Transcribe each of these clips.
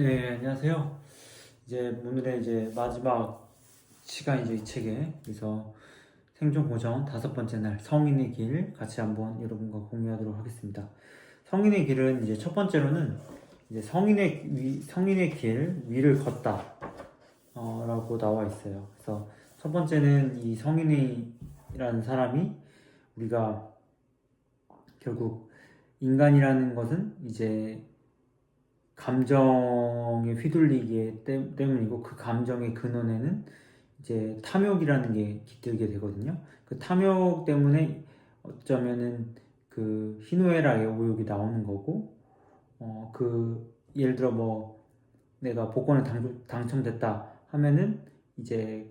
네, 안녕하세요. 오늘의 마지막 시간이죠, 이 책에. 그래서 생존 고전 5번째 날, 성인의 길 같이 한번 여러분과 공유하도록 하겠습니다. 성인의 길은 첫 번째로는 성인의 길 위를 걷다, 라고 나와 있어요. 그래서 첫 번째는 이 성인이라는 사람이 우리가 결국 인간이라는 것은 감정에 휘둘리기 때문이고, 그 감정의 근원에는 탐욕이라는 게 깃들게 되거든요. 그 탐욕 때문에 어쩌면은 그 희노애락의 오욕이 나오는 거고, 예를 들어 내가 복권에 당첨됐다 하면은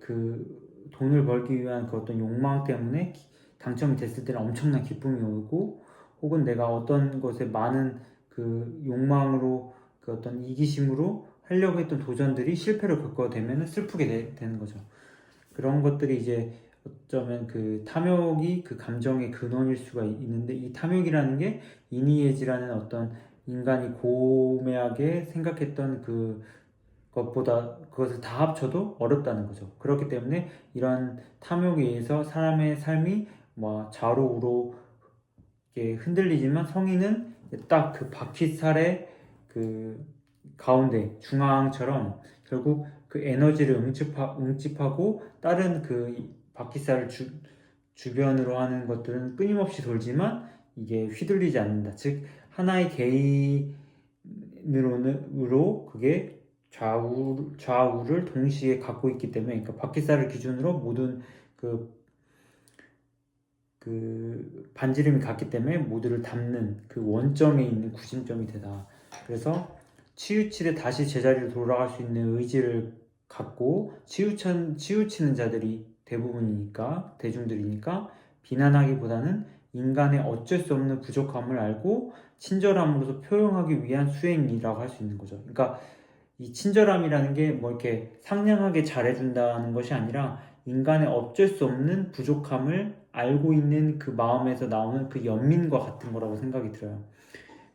그 돈을 벌기 위한 그 어떤 욕망 때문에 당첨이 됐을 때는 엄청난 기쁨이 오고, 혹은 내가 어떤 것에 많은 그 욕망으로 그 어떤 이기심으로 하려고 했던 도전들이 실패를 겪어되면 슬프게 되는 거죠. 그런 것들이 어쩌면 그 탐욕이 그 감정의 근원일 수가 있는데, 이 탐욕이라는 게 이니에지라는 어떤 인간이 고매하게 생각했던 그것보다 그것을 다 합쳐도 어렵다는 거죠. 그렇기 때문에 이런 탐욕에 의해서 사람의 삶이 좌로 우로 이렇게 흔들리지만, 성인은 딱 그 바퀴살의 그 가운데 중앙처럼 결국 그 에너지를 응집하고, 다른 그 바퀴살을 주변으로 하는 것들은 끊임없이 돌지만 이게 휘둘리지 않는다. 즉 하나의 개인으로 그게 좌우를 동시에 갖고 있기 때문에, 그러니까 바퀴살을 기준으로 모든 그 반지름이 같기 때문에 모두를 담는 그 원점에 있는 구심점이 되다. 그래서 치우치되 다시 제자리로 돌아갈 수 있는 의지를 갖고 치우치는 자들이 대중들이니까, 비난하기보다는 인간의 어쩔 수 없는 부족함을 알고 친절함으로써 표현하기 위한 수행이라고 할 수 있는 거죠. 그러니까 이 친절함이라는 게 이렇게 상냥하게 잘해준다는 것이 아니라, 인간의 어쩔 수 없는 부족함을 알고 있는 그 마음에서 나오는 그 연민과 같은 거라고 생각이 들어요.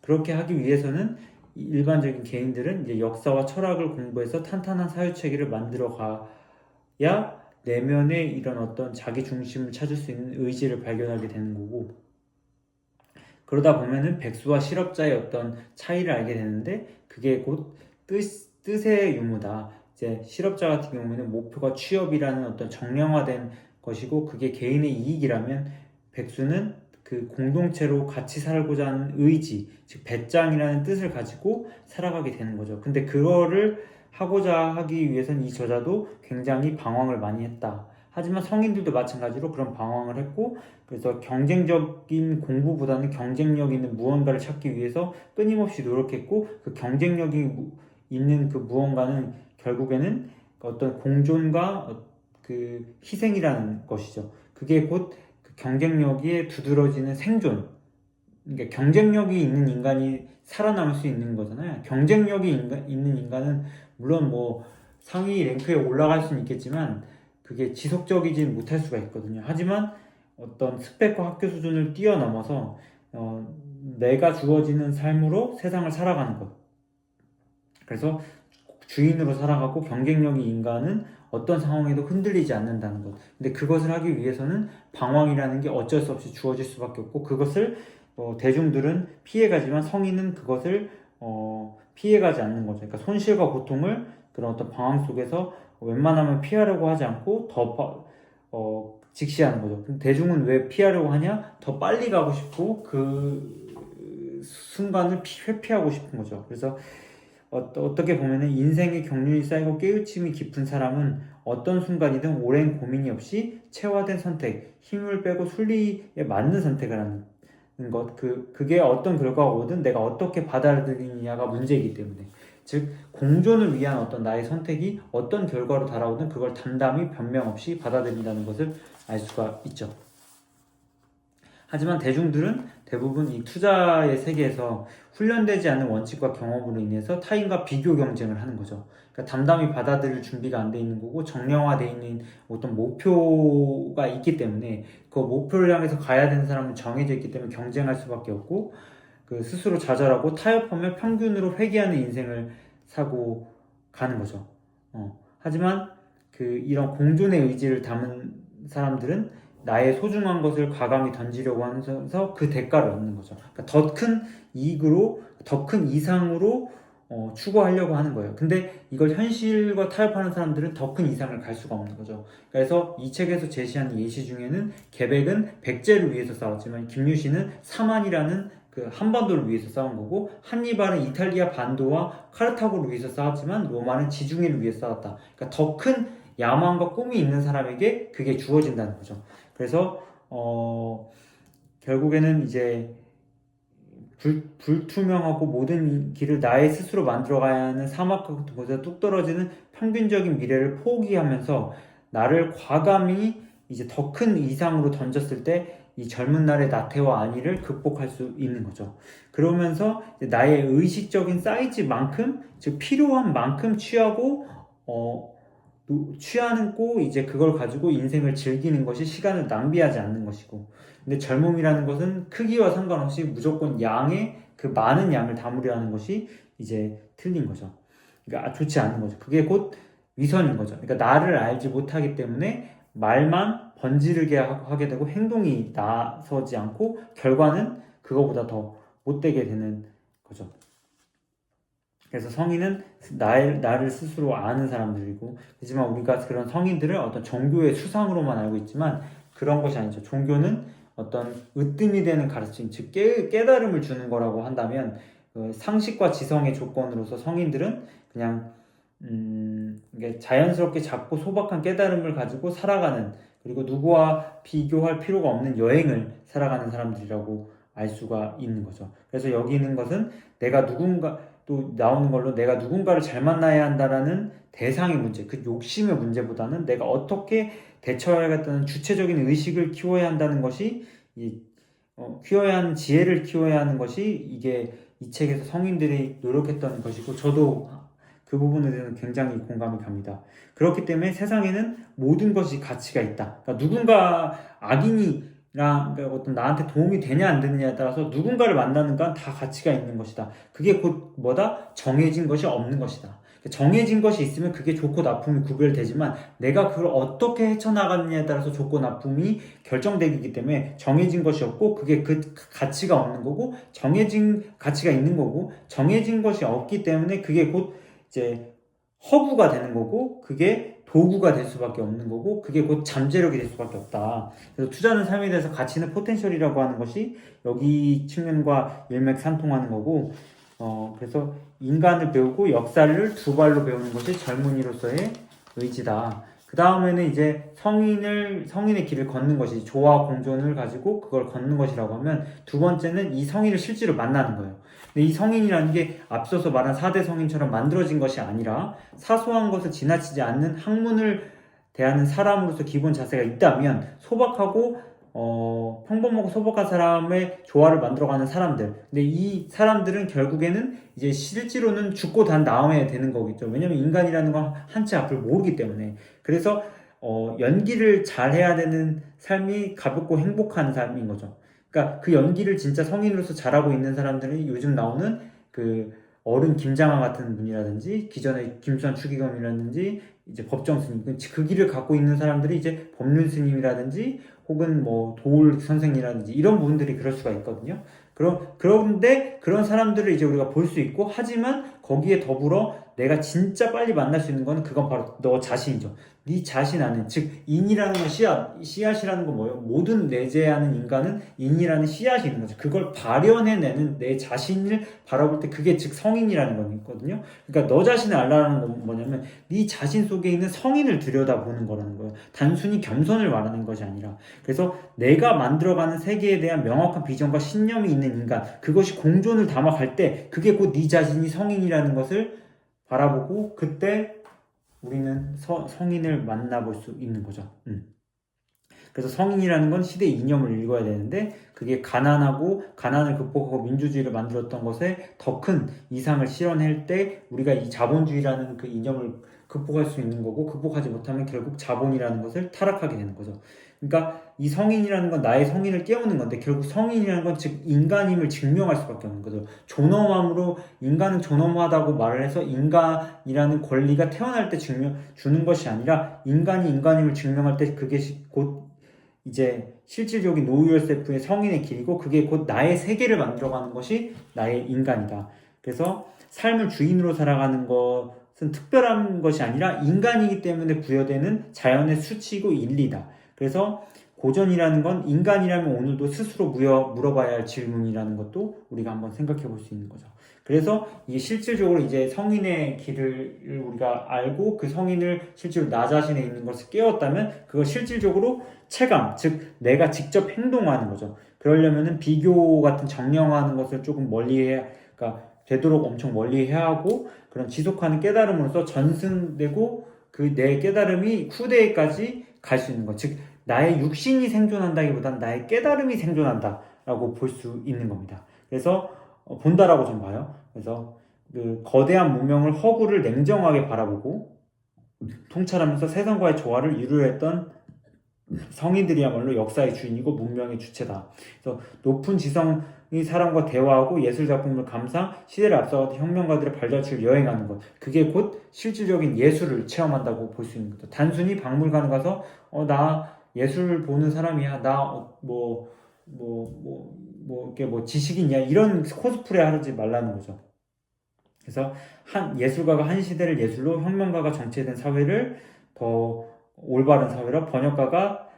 그렇게 하기 위해서는 일반적인 개인들은 역사와 철학을 공부해서 탄탄한 사유체계를 만들어 가야 내면의 이런 어떤 자기 중심을 찾을 수 있는 의지를 발견하게 되는 거고, 그러다 보면은 백수와 실업자의 어떤 차이를 알게 되는데, 그게 곧 뜻의 유무다. 실업자 같은 경우에는 목표가 취업이라는 어떤 정량화된 것이고, 그게 개인의 이익이라면, 백수는 그 공동체로 같이 살고자 하는 의지, 즉 배짱이라는 뜻을 가지고 살아가게 되는 거죠. 근데 그거를 하고자 하기 위해서는 이 저자도 굉장히 방황을 많이 했다. 하지만 성인들도 마찬가지로 그런 방황을 했고, 그래서 경쟁적인 공부보다는 경쟁력 있는 무언가를 찾기 위해서 끊임없이 노력했고, 그 경쟁력이 있는 그 무언가는 결국에는 어떤 공존과 그 희생이라는 것이죠. 그게 곧 그 경쟁력에 두드러지는 생존. 그러니까 경쟁력이 있는 인간이 살아남을 수 있는 거잖아요. 경쟁력이 있는 인간은 물론 상위 랭크에 올라갈 수는 있겠지만, 그게 지속적이지 못할 수가 있거든요. 하지만 어떤 스펙과 학교 수준을 뛰어넘어서 내가 주어지는 삶으로 세상을 살아가는 것. 그래서 주인으로 살아가고, 경쟁력이 인간은 어떤 상황에도 흔들리지 않는다는 것. 근데 그것을 하기 위해서는 방황이라는 게 어쩔 수 없이 주어질 수밖에 없고, 그것을 대중들은 피해가지만 성인은 그것을 피해가지 않는 거죠. 그러니까 손실과 고통을 그런 어떤 방황 속에서 웬만하면 피하려고 하지 않고 직시하는 거죠. 대중은 왜 피하려고 하냐? 더 빨리 가고 싶고 그 순간을 회피하고 싶은 거죠. 그래서 어떻게 보면은 인생의 경륜이 쌓이고 깨우침이 깊은 사람은 어떤 순간이든 오랜 고민이 없이 체화된 선택, 힘을 빼고 순리에 맞는 선택을 하는 것, 그게 어떤 결과가 오든 내가 어떻게 받아들이느냐가 문제이기 때문에, 즉 공존을 위한 어떤 나의 선택이 어떤 결과로 달아오든 그걸 담담히 변명 없이 받아들인다는 것을 알 수가 있죠. 하지만 대중들은 대부분 이 투자의 세계에서 훈련되지 않은 원칙과 경험으로 인해서 타인과 비교 경쟁을 하는 거죠. 그러니까 담담히 받아들일 준비가 안 돼 있는 거고, 정량화되어 있는 어떤 목표가 있기 때문에 그 목표를 향해서 가야 되는 사람은 정해져 있기 때문에 경쟁할 수밖에 없고, 그 스스로 좌절하고 타협하며 평균으로 회귀하는 인생을 사고 가는 거죠. 하지만 이런 공존의 의지를 담은 사람들은 나의 소중한 것을 과감히 던지려고 하면서 그 대가를 얻는 거죠. 그러니까 더 큰 이익으로, 더 큰 이상으로 추구하려고 하는 거예요. 근데 이걸 현실과 타협하는 사람들은 더 큰 이상을 갈 수가 없는 거죠. 그래서 이 책에서 제시하는 예시 중에는 계백은 백제를 위해서 싸웠지만 김유신은 사만이라는 그 한반도를 위해서 싸운 거고, 한니발은 이탈리아 반도와 카르타고를 위해서 싸웠지만 로마는 지중해를 위해서 싸웠다. 그러니까 더 큰 야망과 꿈이 있는 사람에게 그게 주어진다는 거죠. 그래서 결국에는 이제 불투명하고 모든 길을 나의 스스로 만들어가야 하는 사막과 같은 곳에서 뚝 떨어지는 평균적인 미래를 포기하면서 나를 과감히 이제 더 큰 이상으로 던졌을 때 이 젊은 날의 나태와 안위를 극복할 수 있는 거죠. 그러면서 나의 의식적인 사이즈만큼, 즉 필요한 만큼 취하고 취하고 이제 그걸 가지고 인생을 즐기는 것이 시간을 낭비하지 않는 것이고, 근데 젊음이라는 것은 크기와 상관없이 무조건 양의 그 많은 양을 담으려 하는 것이 이제 틀린 거죠. 그러니까 좋지 않은 거죠. 그게 곧 위선인 거죠. 그러니까 나를 알지 못하기 때문에 말만 번지르게 하게 되고 행동이 나서지 않고 결과는 그거보다 더 못되게 되는 거죠. 그래서 성인은 나를 스스로 아는 사람들이고, 하지만 우리가 그런 성인들을 어떤 종교의 수상으로만 알고 있지만 그런 것이 아니죠. 종교는 어떤 으뜸이 되는 가르침, 즉 깨달음을 주는 거라고 한다면, 상식과 지성의 조건으로서 성인들은 그냥 이게 자연스럽게 작고 소박한 깨달음을 가지고 살아가는, 그리고 누구와 비교할 필요가 없는 여행을 살아가는 사람들이라고 알 수가 있는 거죠. 그래서 여기 있는 것은 내가 누군가, 또 나오는 걸로 내가 누군가를 잘 만나야 한다라는 대상의 문제, 그 욕심의 문제보다는 내가 어떻게 대처해야겠다는 주체적인 의식을 키워야 한다는 것이, 키워야 하는 지혜를 키워야 하는 것이 이게 이 책에서 성인들이 노력했던 것이고, 저도 그 부분에 대해서는 굉장히 공감이 갑니다. 그렇기 때문에 세상에는 모든 것이 가치가 있다. 그러니까 누군가 그러니까 어떤 나한테 도움이 되냐 안 되느냐에 따라서 누군가를 만나는 건 다 가치가 있는 것이다. 그게 곧 뭐다? 정해진 것이 없는 것이다. 정해진 것이 있으면 그게 좋고 나쁨이 구별되지만 내가 그걸 어떻게 헤쳐나가느냐에 따라서 좋고 나쁨이 결정되기 때문에 정해진 것이 없고 그게 그 가치가 없는 거고, 정해진 가치가 있는 거고, 정해진 것이 없기 때문에 그게 곧 이제 허구가 되는 거고, 그게 도구가 될 수밖에 없는 거고, 그게 곧 잠재력이 될 수밖에 없다. 그래서 투자는 삶에 대해서 가치는 포텐셜이라고 하는 것이 여기 측면과 일맥상통하는 거고, 그래서 인간을 배우고 역사를 두 발로 배우는 것이 젊은이로서의 의지다. 그 다음에는 이제 성인의 길을 걷는 것이, 조화 공존을 가지고 그걸 걷는 것이라고 하면, 두 번째는 이 성인을 실제로 만나는 거예요. 근데 이 성인이라는 게 앞서서 말한 4대 성인처럼 만들어진 것이 아니라 사소한 것을 지나치지 않는 학문을 대하는 사람으로서 기본 자세가 있다면, 소박하고 평범하고 소박한 사람의 조화를 만들어가는 사람들. 근데 이 사람들은 결국에는 이제 실제로는 죽고 단 다음에 되는 거겠죠. 왜냐면 인간이라는 건 한치 앞을 모르기 때문에. 그래서 연기를 잘 해야 되는 삶이 가볍고 행복한 삶인 거죠. 그러니까 그 연기를 진짜 성인으로서 잘하고 있는 사람들이 요즘 나오는 그 어른 김장한 같은 분이라든지, 기존의 김수환 추기검이라든지, 이제 법정 스님, 그 길을 갖고 있는 사람들이 이제 법륜 스님이라든지, 혹은 뭐 도울 선생이라든지 이런 분들이 그럴 수가 있거든요. 그런데 그런 사람들을 이제 우리가 볼 수 있고, 하지만 거기에 더불어 내가 진짜 빨리 만날 수 있는 건 그건 바로 너 자신이죠. 네 자신 안에, 즉 인이라는 건 씨앗이라는 건 뭐예요? 모든 내재하는 인간은 인이라는 씨앗이 있는 거죠. 그걸 발현해내는 내 자신을 바라볼 때 그게 즉 성인이라는 거거든요. 그러니까 너 자신을 알라는 건 뭐냐면 네 자신 속에 있는 성인을 들여다보는 거라는 거예요. 단순히 겸손을 말하는 것이 아니라. 그래서 내가 만들어가는 세계에 대한 명확한 비전과 신념이 있는 인간, 그것이 공존을 담아갈 때 그게 곧 네 자신이 성인이라는 것을 바라보고, 그때 우리는 성인을 만나볼 수 있는 거죠. 그래서 성인이라는 건 시대의 이념을 읽어야 되는데, 그게 가난을 극복하고 민주주의를 만들었던 것에 더 큰 이상을 실현할 때 우리가 이 자본주의라는 그 이념을 극복할 수 있는 거고, 극복하지 못하면 결국 자본이라는 것을 타락하게 되는 거죠. 그러니까 이 성인이라는 건 나의 성인을 깨우는 건데 결국 성인이라는 건 즉 인간임을 증명할 수밖에 없는 거죠. 존엄함으로 인간은 존엄하다고 말을 해서 인간이라는 권리가 태어날 때 주는 것이 아니라 인간이 인간임을 증명할 때 그게 곧 이제 실질적인 노 유얼셀프의 성인의 길이고 그게 곧 나의 세계를 만들어가는 것이 나의 인간이다. 그래서 삶을 주인으로 살아가는 것은 특별한 것이 아니라 인간이기 때문에 부여되는 자연의 수치이고 인리다. 그래서 고전이라는 건 인간이라면 오늘도 스스로 물어봐야 할 질문이라는 것도 우리가 한번 생각해 볼 수 있는 거죠. 그래서 이게 실질적으로 이제 성인의 길을 우리가 알고 그 성인을 실제로 나 자신에 있는 것을 깨웠다면 그걸 실질적으로 체감, 즉 내가 직접 행동하는 거죠. 그러려면은 비교 같은 정령화하는 것을 조금 멀리해야, 그러니까 되도록 엄청 멀리해야 하고 그런 지속하는 깨달음으로써 전승되고 그 내 깨달음이 후대에까지 갈 수 있는 것, 즉 나의 육신이 생존한다기보다는 나의 깨달음이 생존한다라고 볼 수 있는 겁니다. 그래서 본다라고 좀 봐요. 그래서 그 거대한 문명을 허구를 냉정하게 바라보고 통찰하면서 세상과의 조화를 이루려했던 성인들이야말로 역사의 주인이고 문명의 주체다. 그래서 높은 지성이 사람과 대화하고 예술 작품을 감상, 시대를 앞서갔던 혁명가들의 발자취를 여행하는 것. 그게 곧 실질적인 예술을 체험한다고 볼 수 있는 거죠. 단순히 박물관 가서 나 예술 보는 사람이야. 나 이렇게 지식인이야. 이런 코스프레 하지 말라는 거죠. 그래서 한 예술가가 한 시대를 예술로, 혁명가가 정체된 사회를 더 올바른 사회로, 번역가가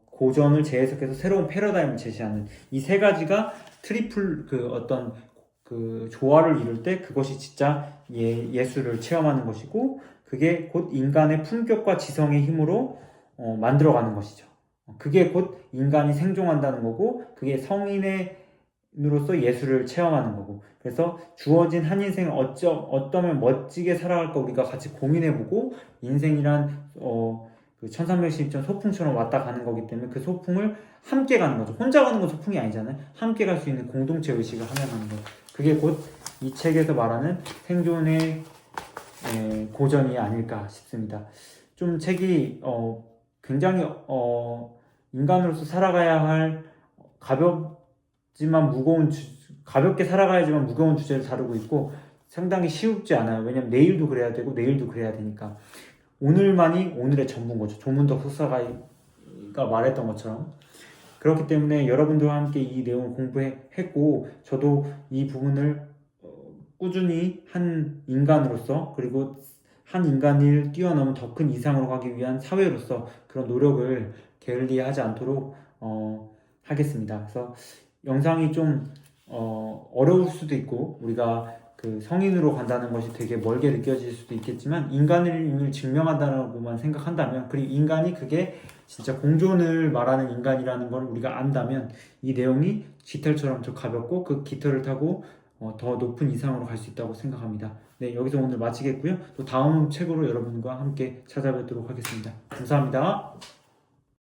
고전을 재해석해서 새로운 패러다임을 제시하는 이 세 가지가 트리플 그 조화를 이룰 때 그것이 진짜 예술을 체험하는 것이고 그게 곧 인간의 품격과 지성의 힘으로 만들어가는 것이죠. 그게 곧 인간이 생존한다는 거고 그게 성인으로서 예술을 체험하는 거고 그래서 주어진 한 인생을 어쩌면 멋지게 살아갈까 우리가 같이 고민해보고 인생이란 그 1312전 소풍처럼 왔다 가는 거기 때문에 그 소풍을 함께 가는 거죠. 혼자 가는 건 소풍이 아니잖아요. 함께 갈 수 있는 공동체 의식을 함양하는 거. 그게 곧 이 책에서 말하는 생존의 고전이 아닐까 싶습니다. 좀 책이 굉장히 인간으로서 살아가야 할 가볍게 살아가야지만 무거운 주제를 다루고 있고 상당히 쉽지 않아요. 왜냐면 내일도 그래야 되고 내일도 그래야 되니까 오늘만이 오늘의 전부인 거죠. 조문덕 석사가 말했던 것처럼. 그렇기 때문에 여러분들과 함께 이 내용을 공부했고 저도 이 부분을 꾸준히 한 인간으로서 그리고 한 인간을 뛰어넘은 더 큰 이상으로 가기 위한 사회로서 그런 노력을 게을리하지 않도록 하겠습니다. 그래서 영상이 좀 어려울 수도 있고 우리가 그 성인으로 간다는 것이 되게 멀게 느껴질 수도 있겠지만 인간을 증명한다고만 생각한다면 그리고 인간이 그게 진짜 공존을 말하는 인간이라는 걸 우리가 안다면 이 내용이 깃털처럼 좀 가볍고 그 깃털을 타고 더 높은 이상으로 갈 수 있다고 생각합니다. 네, 여기서 오늘 마치겠고요. 또 다음 책으로 여러분과 함께 찾아뵙도록 하겠습니다. 감사합니다.